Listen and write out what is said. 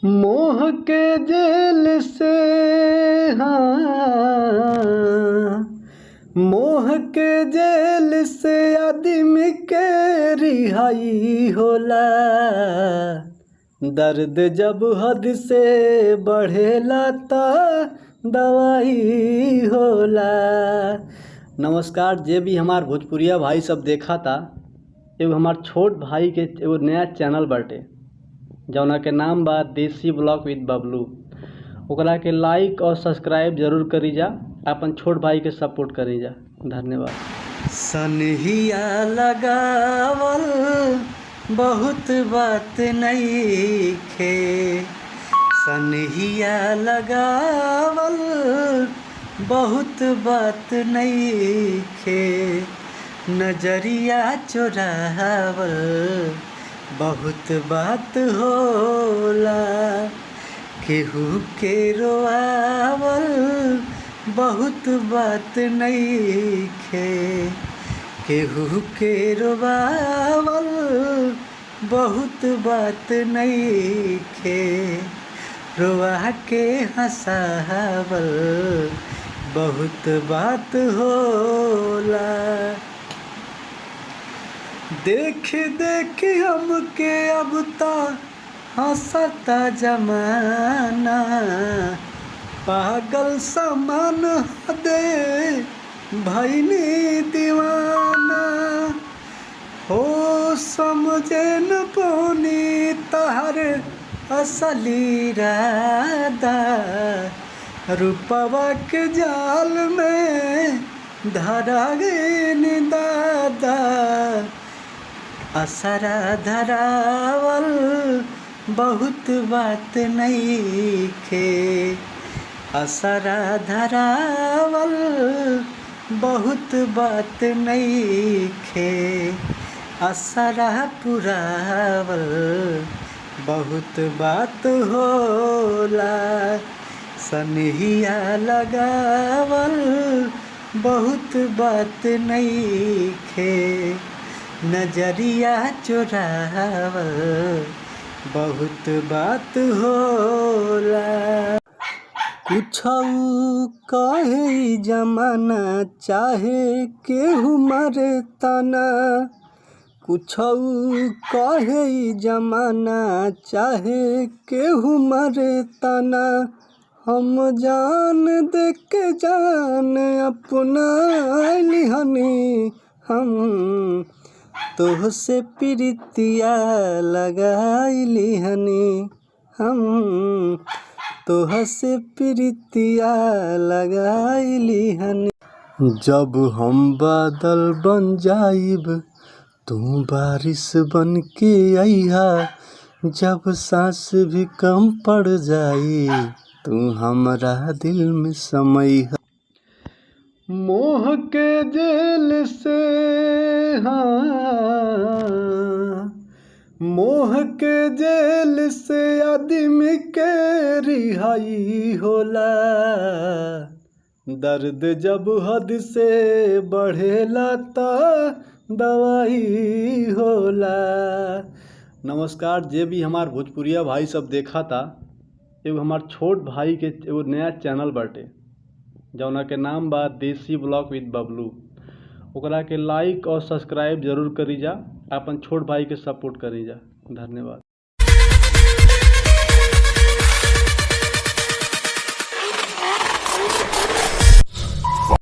मोह के जेल से, हाँ, मोह के जेल से आदमी के रिहाई होला। दर्द जब हद से बढ़ेला त दवाई होला। नमस्कार, जे भी हमार भोजपुरिया भाई सब देखा था, एगो हमार छोट भाई के एगो नया चैनल बाटे जौना के नाम बा देसी ब्लॉग विद बबलू। ओकरा के लाइक और सब्सक्राइब जरूर करी जा, अपन छोट भाई के सपोर्ट करी जा। धन्यवाद। सनहिया लगावल बहुत बात नइखे, सनहिया लगावल बहुत बात नइखे, नजरिया चोरावल बहुत बात होला, केहू के रोआवल बहुत बात नइखे, केहू के रोआवल बहुत बात नइखे, रोआ के हंसावल बहुत बात होला। देख देख हमके अब ता हंसता जमाना, पागल समान दे भइनी दीवाना, हो समझे न पौनी तहर असली इरादा, रूपवा के जाल में धरा गई दादा, असरा धरावल बहुत बात नइखे, असरा धरावल बहुत बात नइखे, असरा पुरावल बहुत बात होला, सनहिया लगावल बहुत बात नइखे, नजरिया चोरावल बहुत बात होला। कुछौ कहे जमाना चाहे केहू मरे तना, कुछौ कहे जमाना चाहे केहू मरे तना, हम जान दे के जान अपना लिहनी, हम तोहसे प्रीतिया लगाइली हनी, हम तोहसे प्रीतिया लगाइली हनी। जब हम बादल बन जाइब तू बारिश बन के अइहा, जब सांस भी कम पड़ जाई तू हमरा दिल में समइहा। मोह के जेल से, हाँ, मोह के जेल से आदमी के रिहाई होला। दर्द जब हद से बढ़ेला त दवाई होला। नमस्कार, जे भी हमार भोजपुरिया भाई सब देखा था, एगो हमार छोट भाई के एगो नया चैनल बाटे जौना के नाम बा देसी ब्लॉग विद बबलू। ओकरा के लाइक और सब्सक्राइब जरूर करी जा, अपन छोट भाई के सपोर्ट करी जा। धन्यवाद।